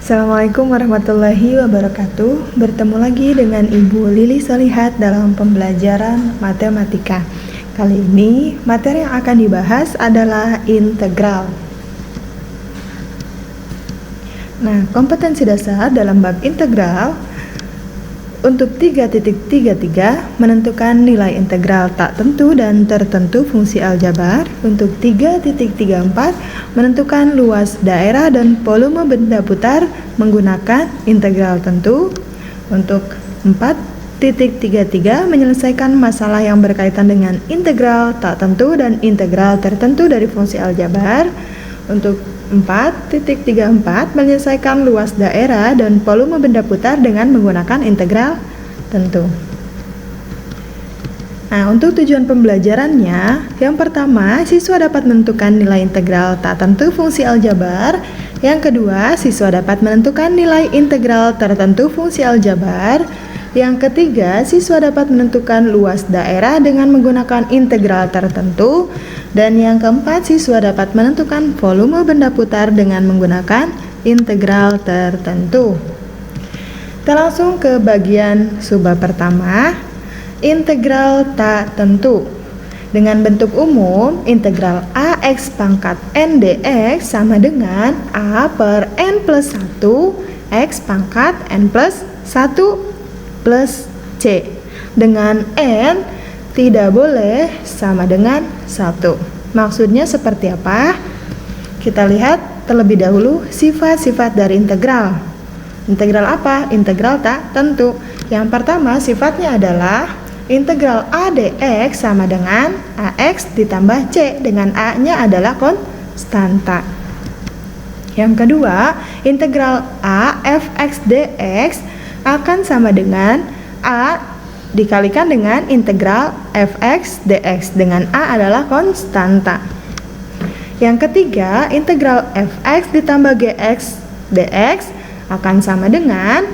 Assalamualaikum warahmatullahi wabarakatuh. Bertemu lagi dengan Ibu Lili Solihat dalam pembelajaran matematika. Kali ini materi yang akan dibahas adalah integral. Nah, kompetensi dasar dalam bab integral untuk 3.33 menentukan nilai integral tak tentu dan tertentu fungsi aljabar. Untuk 3.34 menentukan luas daerah dan volume benda putar menggunakan integral tentu. Untuk 4.33 menyelesaikan masalah yang berkaitan dengan integral tak tentu dan integral tertentu dari fungsi aljabar. Untuk 4.34 menyelesaikan luas daerah dan volume benda putar dengan menggunakan integral tentu. Nah, untuk tujuan pembelajarannya, yang pertama, siswa dapat menentukan nilai integral tak tentu fungsi aljabar. Yang kedua, siswa dapat menentukan nilai integral tertentu fungsi aljabar. Yang ketiga, siswa dapat menentukan luas daerah dengan menggunakan integral tertentu. Dan yang keempat, siswa dapat menentukan volume benda putar dengan menggunakan integral tertentu. Kita langsung ke bagian subbab pertama, integral tak tentu. Dengan bentuk umum, integral AX pangkat N dx sama dengan A per N plus 1 X pangkat N plus 1 plus C, dengan N tidak boleh sama dengan 1. Maksudnya seperti apa? Kita lihat terlebih dahulu sifat-sifat dari integral. Integral apa? Integral tak tentu. Yang pertama sifatnya adalah integral A dx sama dengan AX ditambah C, dengan A-nya adalah konstanta. Yang kedua, integral A fx dx akan sama dengan A dikalikan dengan integral fx dx, dengan A adalah konstanta. Yang ketiga, integral fx ditambah gx dx akan sama dengan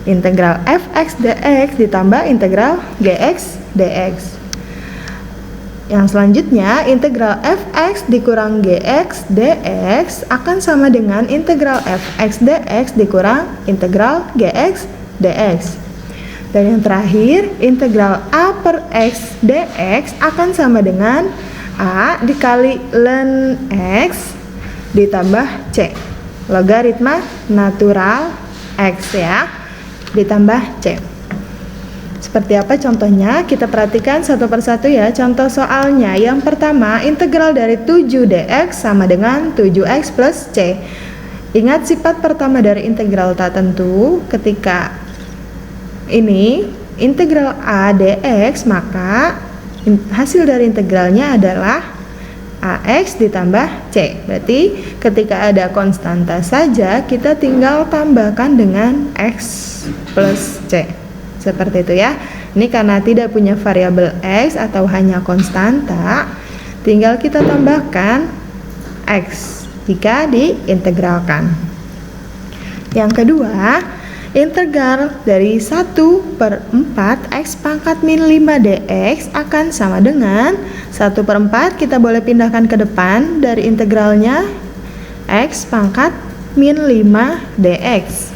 integral fx dx ditambah integral gx dx. Yang selanjutnya, integral fx dikurang gx dx akan sama dengan integral fx dx dikurang integral gx dx. Dan yang terakhir, integral A per X dx akan sama dengan A dikali ln X ditambah C, logaritma natural X ya, ditambah C. Seperti apa contohnya? Kita perhatikan satu persatu ya contoh soalnya. Yang pertama, integral dari 7 dx sama dengan 7x plus C. Ingat sifat pertama dari integral tak tentu, ketika ini integral A dx, maka hasil dari integralnya adalah AX ditambah C. Berarti ketika ada konstanta saja, kita tinggal tambahkan dengan X plus C. Seperti itu ya. Ini karena tidak punya variabel X atau hanya konstanta, tinggal kita tambahkan X jika diintegralkan. Yang kedua, integral dari 1 per 4 X pangkat min 5 dx akan sama dengan 1 per 4 kita boleh pindahkan ke depan dari integralnya X pangkat min 5 dx.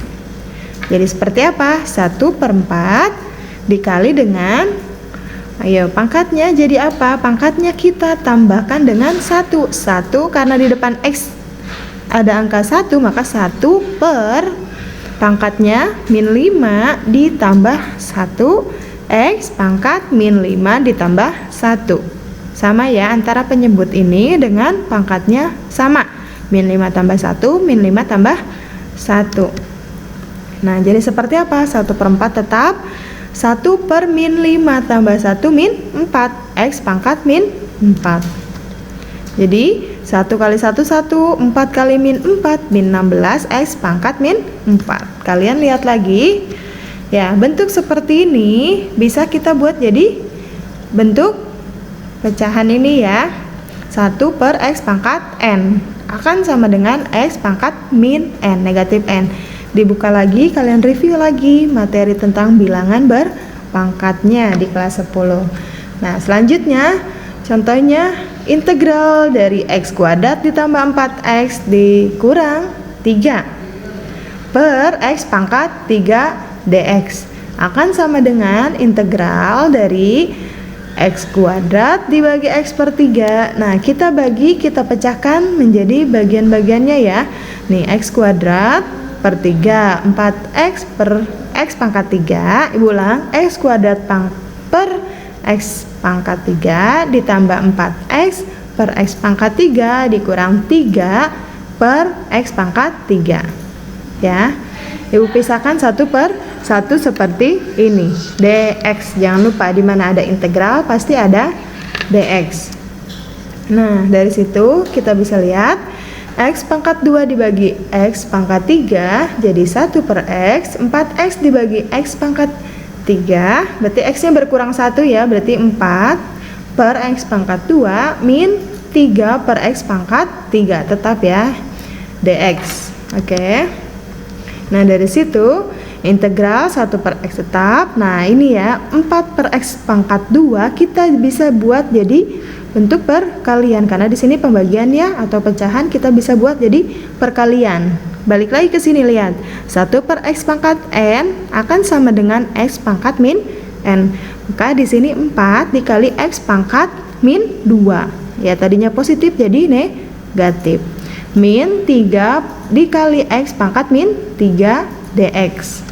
Jadi seperti apa? 1 per 4 dikali dengan, ayo pangkatnya jadi apa? Pangkatnya kita tambahkan dengan 1 karena di depan X ada angka 1, maka 1 per pangkatnya min 5 ditambah 1 X pangkat min 5 ditambah 1. Sama ya, antara penyebut ini dengan pangkatnya sama, min 5 tambah 1, min 5 tambah 1. Nah, jadi seperti apa? 1 per 4 tetap 1 per min 5 tambah 1 min 4 X pangkat min 4. Jadi 1 kali 1 1, 4 kali min 4 min 16 X pangkat min 4. Kalian lihat lagi ya, bentuk seperti ini bisa kita buat jadi bentuk pecahan ini ya. 1 per X pangkat N akan sama dengan X pangkat min N, negatif N. Dibuka lagi, kalian review lagi materi tentang bilangan berpangkatnya di kelas 10. Nah, selanjutnya contohnya integral dari X kuadrat ditambah 4X dikurang 3. per X pangkat 3 dx akan sama dengan integral dari X kuadrat dibagi X per 3. Nah, kita pecahkan menjadi bagian-bagiannya ya. Nih, X kuadrat per 3, 4X per X pangkat 3. Ibu ulang, X kuadrat per X pangkat 3 ditambah 4X per X pangkat 3 dikurang 3 per X pangkat 3. Ya, Ibu pisahkan satu per satu seperti ini. dx, jangan lupa di mana ada integral pasti ada dx. Nah, dari situ kita bisa lihat X pangkat 2 dibagi X pangkat 3 jadi 1 per X. 4X dibagi X pangkat 3 berarti X nya berkurang 1 ya, berarti 4 per X pangkat 2 min 3 per X pangkat 3, tetap ya dx. Oke. Nah, dari situ integral 1 per X tetap. Nah, ini ya 4 per X pangkat 2 kita bisa buat jadi bentuk perkalian karena di sini pembagiannya atau pecahan kita bisa buat jadi perkalian. Balik lagi ke sini, lihat 1 per X pangkat N akan sama dengan X pangkat min N. Maka di sini 4 dikali X pangkat min 2. Ya, tadinya positif jadi negatif. Min 3 dikali X pangkat min 3 dx.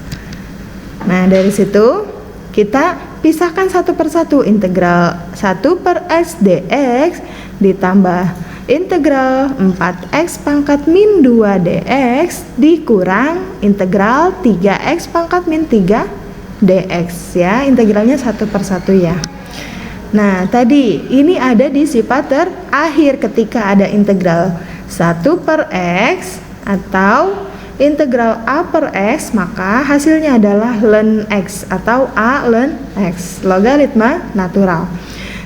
Nah, dari situ kita pisahkan satu per satu. Integral 1 per X dx ditambah integral 4X pangkat min 2 dx dikurang integral 3X pangkat min 3 dx ya. Integralnya satu per satu ya. Nah, tadi ini ada di sifat terakhir ketika ada integral 1 per X atau integral A per X, maka hasilnya adalah ln X atau A ln X, logaritma natural.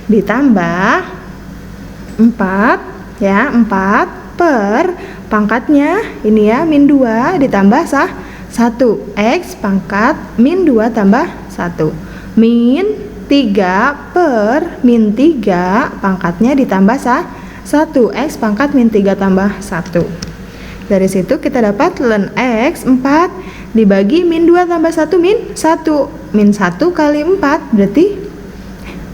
Ditambah 4 ya, 4 per pangkatnya ini ya min 2 ditambah 1 X pangkat min 2 tambah 1 min 3 per min 3 pangkatnya ditambah 1 X pangkat min 3 tambah 1. Dari situ kita dapat ln X 4 dibagi min 2 tambah 1 min 1. Min 1 kali 4 berarti,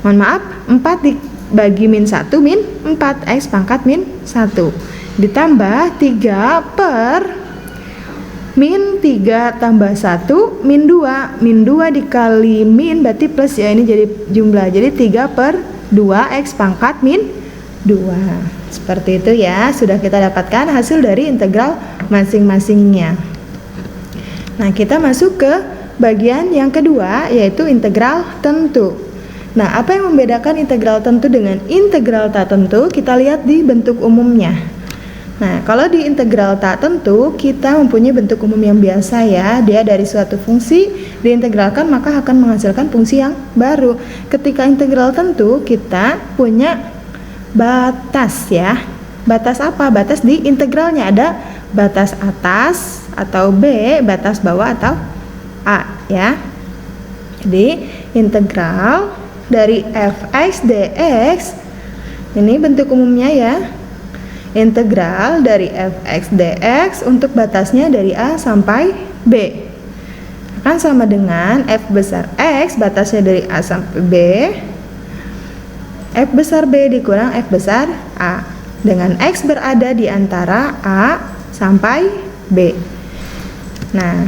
mohon maaf, 4 dibagi min 1 min 4 X pangkat min 1. Ditambah 3 per min 3 tambah 1 min 2. Min 2 dikali min berarti plus ya, ini jadi jumlah. Jadi 3 per 2 X pangkat min 2. Seperti itu ya, sudah kita dapatkan hasil dari integral masing-masingnya. Nah, kita masuk ke bagian yang kedua, yaitu integral tentu. Nah, apa yang membedakan integral tentu dengan integral tak tentu? Kita lihat di bentuk umumnya. Nah, kalau di integral tak tentu, kita mempunyai bentuk umum yang biasa ya. Dia dari suatu fungsi diintegralkan maka akan menghasilkan fungsi yang baru. Ketika integral tentu, kita punya batas ya. Batas apa? Batas di integralnya, ada batas atas atau B, batas bawah atau A ya. Jadi integral dari fx dx ini bentuk umumnya ya. Integral dari fx dx untuk batasnya dari A sampai B akan sama dengan f besar X, batasnya dari A sampai B, F besar B dikurang F besar A, dengan X berada di antara A sampai B. Nah,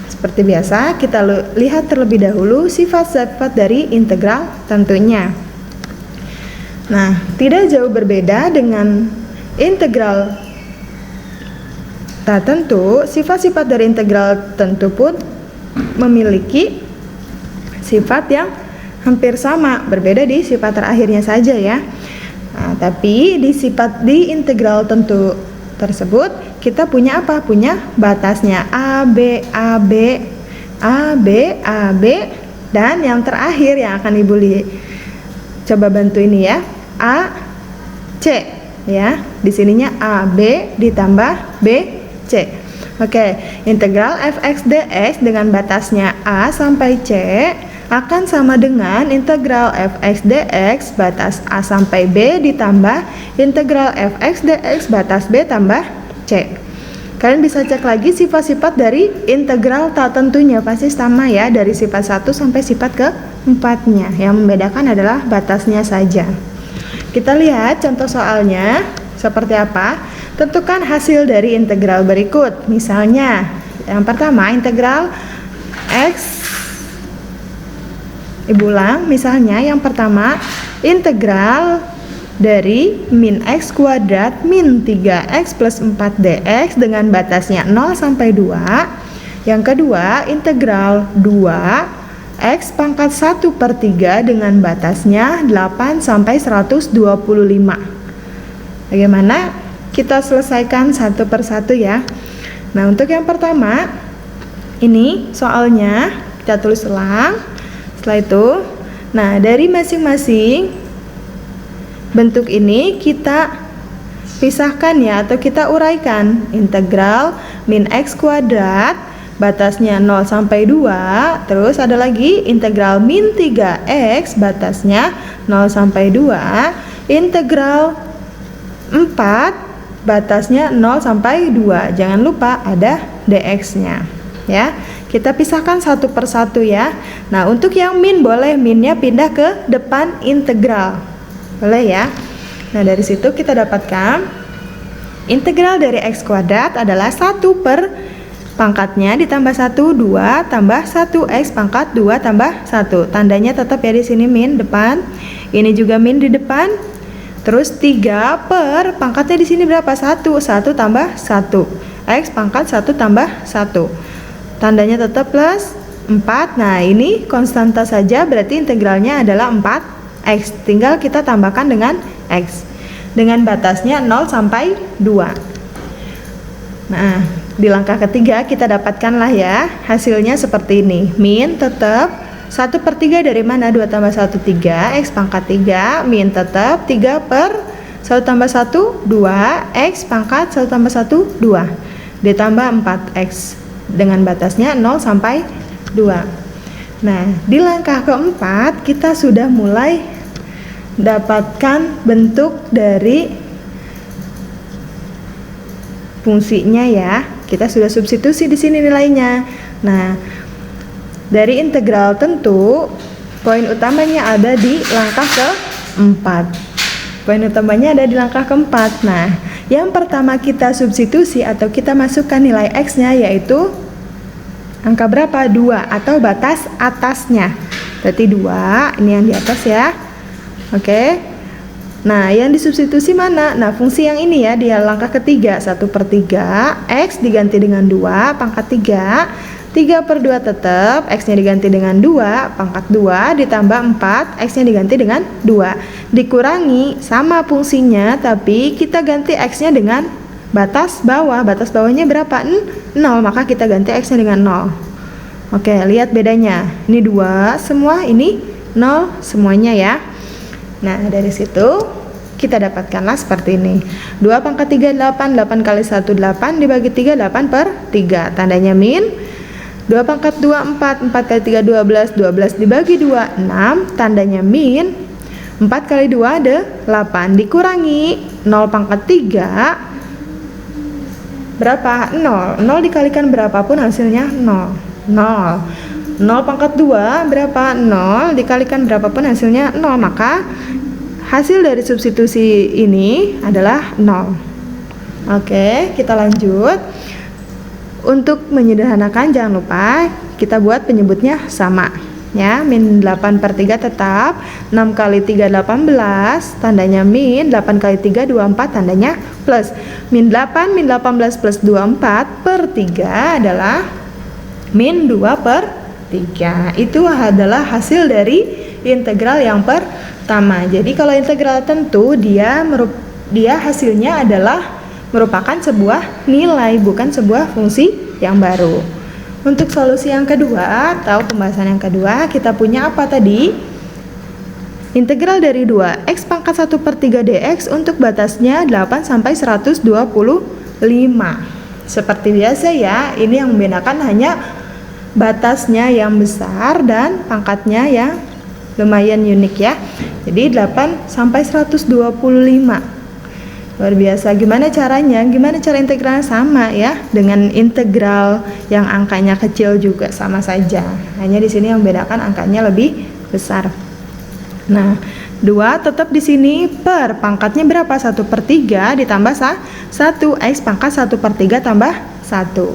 seperti biasa kita lihat terlebih dahulu sifat-sifat dari integral tentunya. Nah, tidak jauh berbeda dengan integral tak tentu, sifat-sifat dari integral tentu pun memiliki sifat yang hampir sama, berbeda di sifat terakhirnya saja ya. Nah, tapi di integral tentu tersebut kita punya apa? Punya batasnya A, B, A, B, A, B, A, B, dan yang terakhir yang akan Ibu coba bantu ini ya, A, C ya. Di sininya A, B ditambah B, C. Oke, integral fx dx dengan batasnya A sampai C akan sama dengan integral fx dx batas A sampai B ditambah integral fx dx batas B tambah C. Kalian bisa cek lagi sifat-sifat dari integral tak tentunya, pasti sama ya, dari sifat 1 sampai sifat ke-4-nya. Yang membedakan adalah batasnya saja. Kita lihat contoh soalnya seperti apa. Tentukan hasil dari integral berikut. Misalnya, yang pertama integral X. Ibu ulang, misalnya yang pertama integral dari min X kuadrat min 3X plus 4 dx dengan batasnya 0 sampai 2. Yang kedua integral 2X pangkat 1/3 dengan batasnya 8 sampai 125. Bagaimana? Kita selesaikan satu persatu ya. Nah, untuk yang pertama ini soalnya kita tulis ulang. Setelah itu, nah dari masing-masing bentuk ini kita pisahkan ya, atau kita uraikan. Integral min X kuadrat batasnya 0 sampai 2. Terus ada lagi integral min 3X batasnya 0 sampai 2. Integral 4 batasnya 0 sampai 2. Jangan lupa ada dx-nya ya. Kita pisahkan satu persatu ya. Nah, untuk yang min boleh minnya pindah ke depan integral. Boleh ya. Nah, dari situ kita dapatkan integral dari X kuadrat adalah 1 per pangkatnya ditambah 1, 2 tambah 1X pangkat 2 tambah 1. Tandanya tetap ya di sini min depan. Ini juga min di depan. Terus 3 per pangkatnya di sini berapa? 1 tambah 1. X pangkat 1 tambah 1. Tandanya tetap plus 4. Nah, ini konstanta saja, berarti integralnya adalah 4x. Tinggal kita tambahkan dengan x. Dengan batasnya 0 sampai 2. Nah, di langkah ketiga kita dapatkanlah ya hasilnya seperti ini. Min tetap 1/3 dari mana? 2 tambah 1, 3. X pangkat 3. Min tetap 3 per 1 tambah 1, 2. X pangkat 1 tambah 1, 2. Ditambah 4x. Dengan batasnya 0 sampai 2. Nah, di langkah keempat kita sudah mulai dapatkan bentuk dari fungsinya ya. Kita sudah substitusi di sini nilainya. Nah, dari integral tentu poin utamanya ada di langkah keempat. Poin utamanya ada di langkah keempat. Nah, yang pertama kita substitusi atau kita masukkan nilai X-nya yaitu angka berapa? 2 atau batas atasnya. Berarti 2, ini yang di atas ya. Oke. Nah, yang disubstitusi mana? Nah, fungsi yang ini ya, di langkah ketiga 1/3, X diganti dengan 2 pangkat 3. 3/2 tetap, X-nya diganti dengan 2 pangkat 2 ditambah 4, X-nya diganti dengan 2. Dikurangi sama fungsinya, tapi kita ganti X-nya dengan batas bawah. Batas bawahnya berapa? 0, maka kita ganti X-nya dengan 0. Oke, lihat bedanya. Ini 2 semua, ini 0 semuanya ya. Nah, dari situ kita dapatkanlah seperti ini. 2 pangkat 3 8, 8 kali 1 8 dibagi 3 8/3. Tandanya min. 2 pangkat 2 4, 4 kali 3 12, 12 dibagi 2 6, tandanya min. 4 kali 2 ada 8, dikurangi 0 pangkat 3 berapa? 0. 0 dikalikan berapapun hasilnya 0. 0. 0 pangkat 2 berapa? 0 dikalikan berapapun hasilnya 0, maka hasil dari substitusi ini adalah 0. Oke, kita lanjut. Untuk menyederhanakan jangan lupa kita buat penyebutnya sama ya. Min 8/3 tetap. 6 kali 3 18, tandanya min. 8 kali 3 24, tandanya plus. Min 8 min 18 plus 24/3 adalah min 2/3. Itu adalah hasil dari integral yang pertama. Jadi kalau integral tentu dia hasilnya adalah merupakan sebuah nilai, bukan sebuah fungsi yang baru. Untuk solusi yang kedua atau pembahasan yang kedua, kita punya apa tadi? Integral dari 2x pangkat 1/3 dx untuk batasnya 8 sampai 125. Seperti biasa ya, ini yang membedakan hanya batasnya yang besar dan pangkatnya yang lumayan unik ya. Jadi 8 sampai 125. Luar biasa. Gimana caranya? Gimana cara integralnya? Sama ya, dengan integral yang angkanya kecil juga sama saja. Hanya di sini yang membedakan angkanya lebih besar. Nah, 2 tetap di sini per pangkatnya berapa? 1/3 ditambah 1, X pangkat 1/3 tambah 1.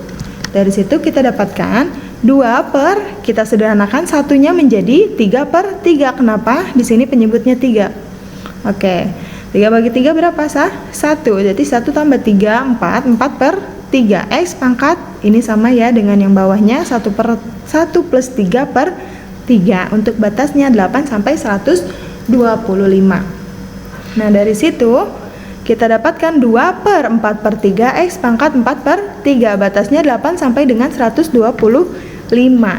Dari situ kita dapatkan 2 per, kita sederhanakan satunya menjadi 3/3. Kenapa? Di sini penyebutnya 3. Oke, 3 bagi 3 berapa? 1. Jadi 1 tambah 3, 4/3. X pangkat ini sama ya dengan yang bawahnya, 1 plus 3/3. Untuk batasnya 8 sampai 125. Nah, dari situ kita dapatkan 2/4/3 X pangkat 4/3. Batasnya 8 sampai dengan 125.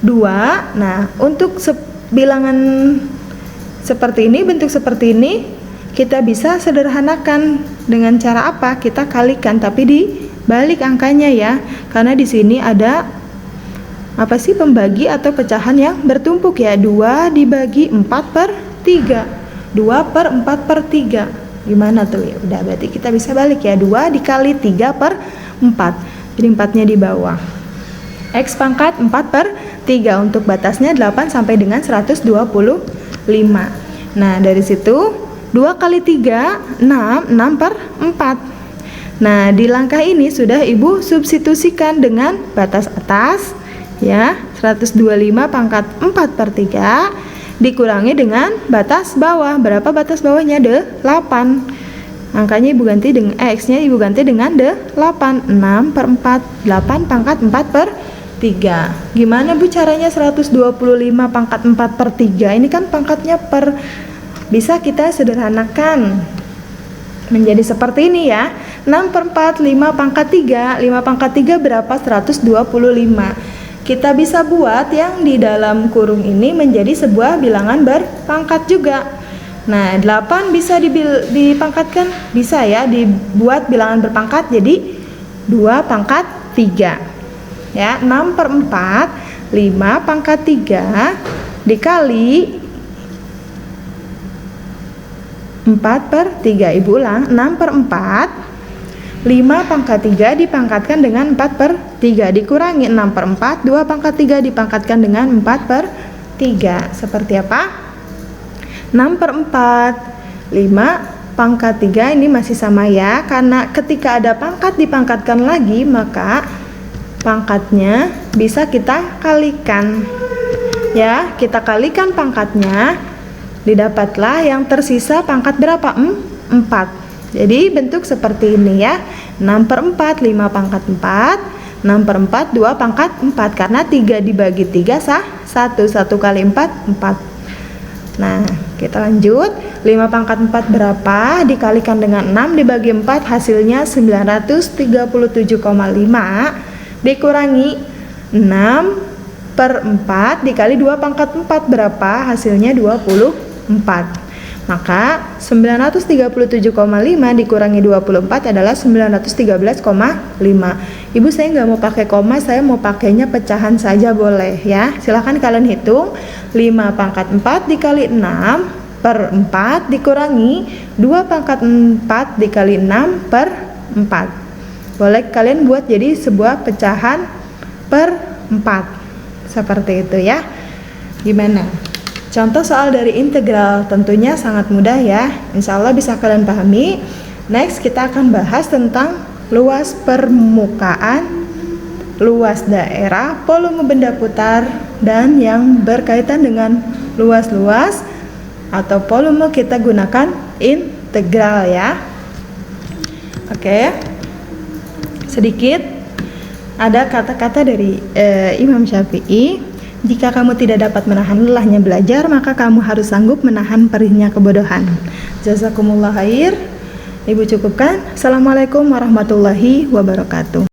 2. Nah, untuk bilangan seperti ini, bentuk seperti ini, kita bisa sederhanakan dengan cara apa? Kita kalikan, tapi dibalik angkanya ya. Karena di sini ada apa sih, pembagi atau pecahan yang bertumpuk ya. 2 dibagi 4/3. 2/4/3. Gimana tuh ya? Udah, berarti kita bisa balik ya. 2 dikali 3/4. Jadi 4-nya di bawah. X pangkat 4/3. Untuk batasnya 8 sampai dengan 125. Nah, dari situ 2 kali 3, 6, 6/4. Nah, di langkah ini sudah Ibu substitusikan dengan batas atas ya, 125 pangkat 4/3 dikurangi dengan batas bawah. Berapa batas bawahnya? 8. Angkanya Ibu ganti dengan X-nya Ibu ganti dengan 8. 6/4. 8 pangkat 4/3. Gimana Bu caranya 125 pangkat 4/3? Ini kan pangkatnya per. Bisa kita sederhanakan menjadi seperti ini ya. 6/4, 5 pangkat 3. 5 pangkat 3 berapa? 125. Kita bisa buat yang di dalam kurung ini menjadi sebuah bilangan berpangkat juga. Nah, 8 bisa dipangkatkan? Bisa ya, dibuat bilangan berpangkat jadi 2 pangkat 3 ya. 6/4, 5 pangkat 3 dikali 4/3. Ibu ulang, 6/4, 5 pangkat 3 dipangkatkan dengan 4/3 dikurangi 6/4, 2 pangkat 3 dipangkatkan dengan 4/3. Seperti apa? 6/4, 5 pangkat 3 ini masih sama ya, karena ketika ada pangkat dipangkatkan lagi, maka pangkatnya bisa kita kalikan ya. Kita kalikan pangkatnya, didapatlah yang tersisa pangkat berapa? 4. Jadi bentuk seperti ini ya. 6/4, 5 pangkat 4, 6/4, 2 pangkat 4. Karena 3 dibagi 3 1. 1 kali 4, 4. Nah, kita lanjut. 5 pangkat 4 berapa? Dikalikan dengan 6 dibagi 4, hasilnya 937,5 dikurangi 6/4 dikali 2 pangkat 4 berapa? Hasilnya 24. Maka 937,5 dikurangi 24 adalah 913,5. Ibu, saya nggak mau pakai koma, saya mau pakainya pecahan saja boleh ya. Silahkan kalian hitung. 5 pangkat 4 dikali 6/4 dikurangi 2 pangkat 4 dikali 6/4. Boleh kalian buat jadi sebuah pecahan per 4. Seperti itu ya. Gimana? Contoh soal dari integral tentunya sangat mudah ya. Insya Allah bisa kalian pahami. Next kita akan bahas tentang luas permukaan, luas daerah, volume benda putar, dan yang berkaitan dengan luas-luas atau volume kita gunakan integral ya. Oke. Sedikit ada kata-kata dari Imam Syafi'i. Jika kamu tidak dapat menahan lelahnya belajar, maka kamu harus sanggup menahan perihnya kebodohan. Jazakumullah khair. Ibu cukupkan. Assalamualaikum warahmatullahi wabarakatuh.